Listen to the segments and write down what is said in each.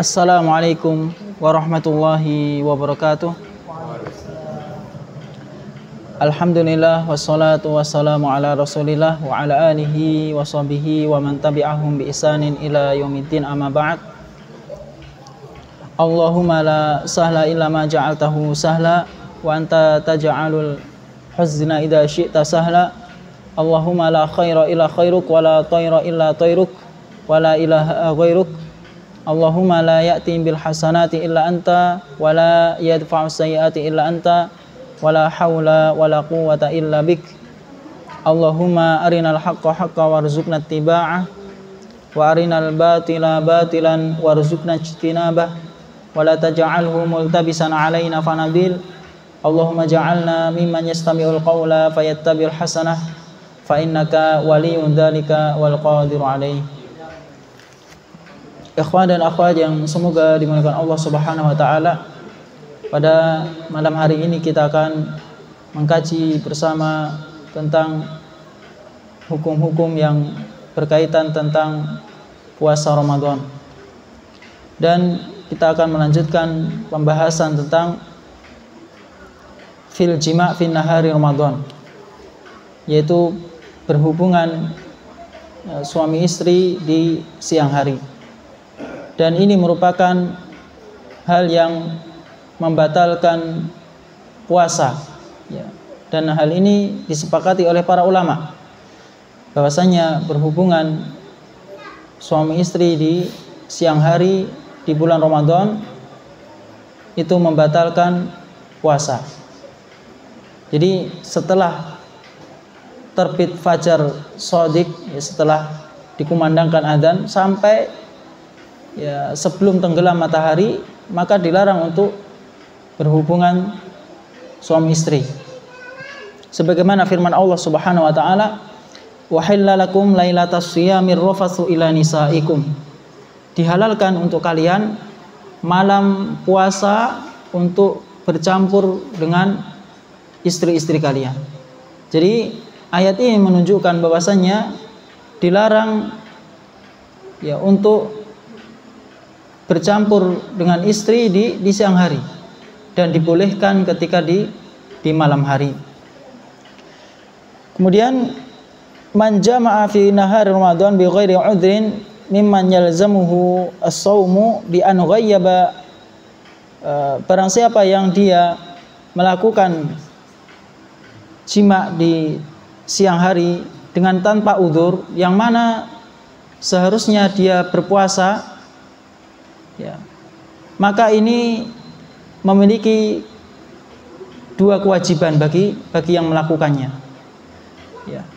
Assalamualaikum warahmatullahi wabarakatuh. Alhamdulillah wassalatu wassalamu ala rasulillah wa ala alihi wa sahbihi wa man tabi'ahum bi ihsanin ila yaumiddin, amma ba'd. Allahumma la sahla illa ma ja'altahu sahla wa anta taj'alul huzna idza syi'ta sahla. Allahumma la khaira illa khairuk wa la tayra illa tayruk wa la ilaha ghairuk. Allahumma la ya'ti bil hasanati illa anta wa la yadfa'u sayyiati illa anta wa la hawla wa la quwwata illa bik. Allahumma arinal haqqa haqqan warzuqna ittiba'ah wa arinal batila batilan warzuqna ijtinabah wa la taj'alhu multabisan 'alaina fanadil. Allahumma ja'alna mimman yastami'ul qawla fayattabi'ul hasanah fa innaka waliyyun dzalika wal qadiru 'alaihi. Ikhwan dan akhwat yang semoga dimuliakan Allah Subhanahu wa taala, pada malam hari ini kita akan mengkaji bersama tentang hukum-hukum yang berkaitan tentang puasa Ramadan. Dan kita akan melanjutkan pembahasan tentang fil jima' fin nahari Ramadan, yaitu berhubungan suami istri di siang hari. Dan ini merupakan hal yang membatalkan puasa, ya. Dan hal ini disepakati oleh para ulama bahwasanya berhubungan suami istri di siang hari di bulan Ramadan itu membatalkan puasa. Jadi setelah terbit fajar shadiq, ya, setelah dikumandangkan adzan sampai sebelum tenggelam matahari, maka dilarang untuk berhubungan suami istri. Sebagaimana firman Allah Subhanahu wa taala, "Wa hillalakum lailatas shiyamir rafatsu ila nisaikum." Dihalalkan untuk kalian malam puasa untuk bercampur dengan istri-istri kalian. Jadi ayat ini menunjukkan bahwasannya dilarang untuk bercampur dengan istri di siang hari, dan dibolehkan ketika di malam hari. Kemudian man jama'a fi nahar Ramadan bi ghairi udhrin mimman yalzamuhu as-shaumu bi an ghayyaba, barang siapa yang dia melakukan jima' di siang hari dengan tanpa udzur, yang mana seharusnya dia berpuasa, maka ini memiliki dua kewajiban bagi yang melakukannya.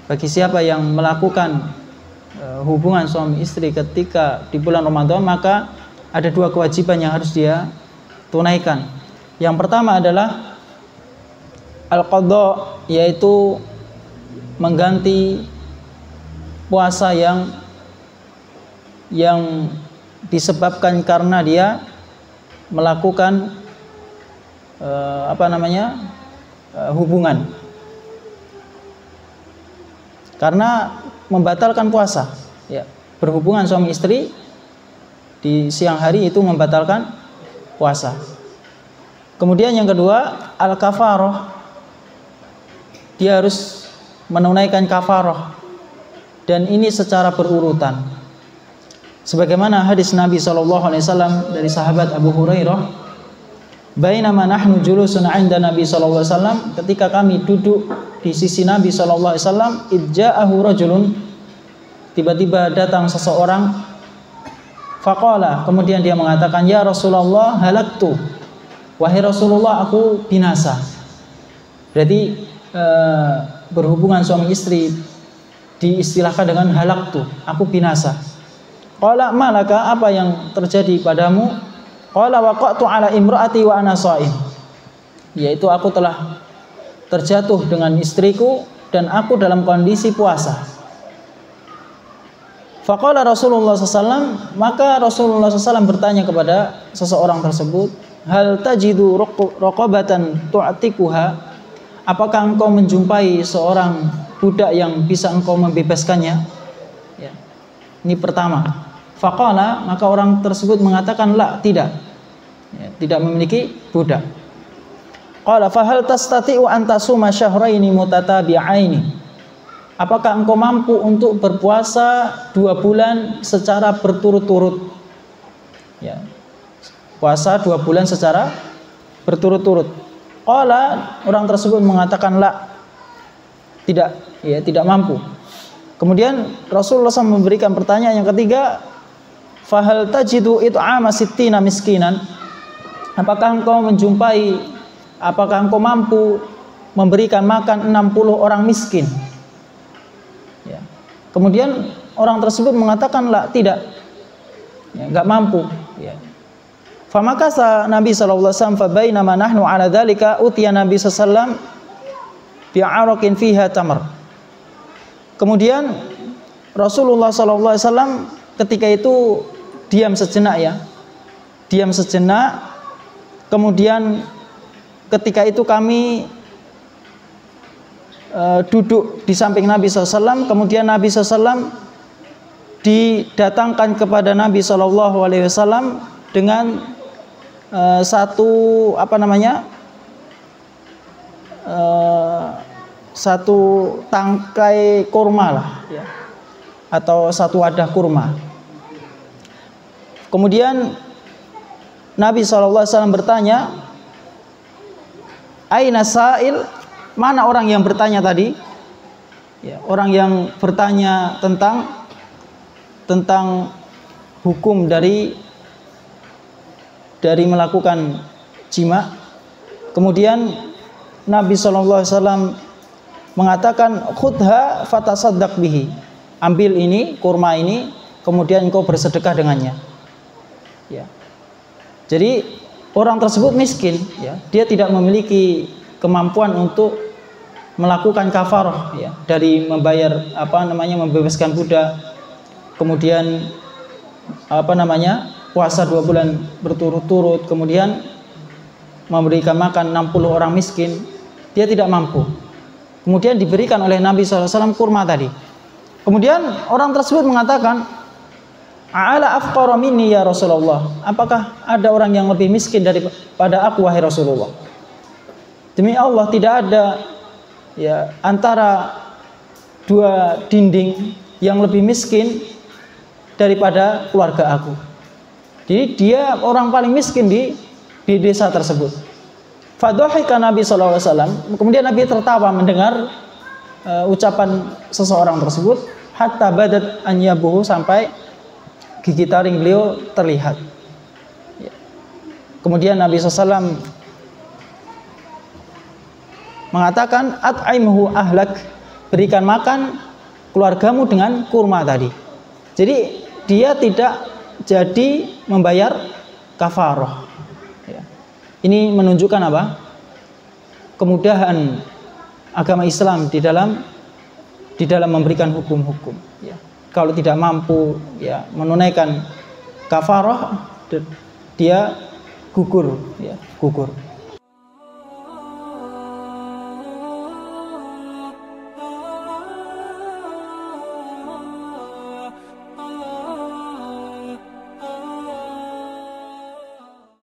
Bagi siapa yang melakukan hubungan suami istri ketika di bulan Ramadan, maka ada dua kewajiban yang harus dia tunaikan. Yang pertama adalah al-qadha, yaitu mengganti puasa yang disebabkan karena dia melakukan hubungan, karena membatalkan puasa. Berhubungan suami istri di siang hari itu membatalkan puasa. Kemudian yang kedua, al-kafarah, dia harus menunaikan kafarah, dan ini secara berurutan. Sebagaimana hadis Nabi SAW dari sahabat Abu Hurairah, bainama nahnu julusun 'inda Nabi SAW, ketika kami duduk di sisi Nabi SAW, idja'ahu rajulun, tiba-tiba datang seseorang, faqala, kemudian dia mengatakan, ya Rasulullah halaktu, wahai Rasulullah aku binasa. Berarti berhubungan suami istri diistilahkan dengan halaktu, aku binasa. Qala malaka, apa yang terjadi padamu? Qala waqa'tu ala imraati wa ana shaim, yaitu aku telah terjatuh dengan istriku dan aku dalam kondisi puasa. Faqala Rasulullah SAW, maka Rasulullah SAW bertanya kepada seseorang tersebut, hal tajidu raqabatan tu'tikuha, apakah engkau menjumpai seorang budak yang bisa engkau membebaskannya? Ini pertama. Faqala, maka orang tersebut mengatakan, la, tidak, ya, tidak memiliki budak. Qala fahal tastati'u an tasuma syahraini mutatabi'aini, apakah engkau mampu untuk berpuasa 2 bulan secara berturut-turut? Ya, puasa 2 bulan secara berturut-turut. Qala, orang tersebut mengatakan, la, tidak, ya, tidak mampu. Kemudian Rasulullah SAW memberikan pertanyaan yang ketiga, fahal tajidu it'ama sittina miskinan, apakah engkau mampu memberikan makan 60 orang miskin? Ya. Kemudian orang tersebut mengatakan, la, tidak, ya, enggak mampu, ya. Famakasa Nabi sallallahu alaihi wasallam fa bainama nahnu ala dzalika utiya Nabi sallallahu alaihi wasallam bi'araqin fiha tamar. Kemudian Rasulullah sallallahu alaihi wasallam ketika itu diam sejenak, ya. Diam sejenak. Kemudian ketika itu kami duduk di samping Nabi SAW. Kemudian Nabi SAW didatangkan kepada Nabi SAW dengan satu satu tangkai kurma lah, ya, atau satu wadah kurma. Kemudian Nabi SAW bertanya, aina sa'il, mana orang yang bertanya tadi? Ya, orang yang bertanya tentang hukum dari melakukan jima. Kemudian Nabi SAW mengatakan, khudha fatasaddaq bihi, ambil ini, kurma ini, kemudian engkau bersedekah dengannya. Ya. Jadi orang tersebut miskin, ya, dia tidak memiliki kemampuan untuk melakukan kafarah, ya, dari membayar membebaskan budak, kemudian puasa 2 bulan berturut-turut, kemudian memberikan makan 60 orang miskin, dia tidak mampu. Kemudian diberikan oleh Nabi SAW kurma tadi. Kemudian orang tersebut mengatakan, a'ala afqara minni ya Rasulullah, apakah ada orang yang lebih miskin daripada aku wahai Rasulullah? Demi Allah, tidak ada, ya, antara 2 dinding yang lebih miskin daripada keluarga aku. Jadi dia orang paling miskin di desa tersebut. Fadhahika Nabi sallallahu alaihi wasallam, kemudian Nabi tertawa mendengar ucapan seseorang tersebut, hatta badat anyabuhu, sampai gigi taring beliau terlihat. Ya. Kemudian Nabi SAW mengatakan, at'imhu ahlak, berikan makan keluargamu dengan kurma tadi. Jadi dia tidak jadi membayar kafarah. Ya. Ini menunjukkan apa? Kemudahan agama Islam di dalam memberikan hukum-hukum. Ya. Kalau tidak mampu, ya, menunaikan kafarah, dia gugur, ya, gugur.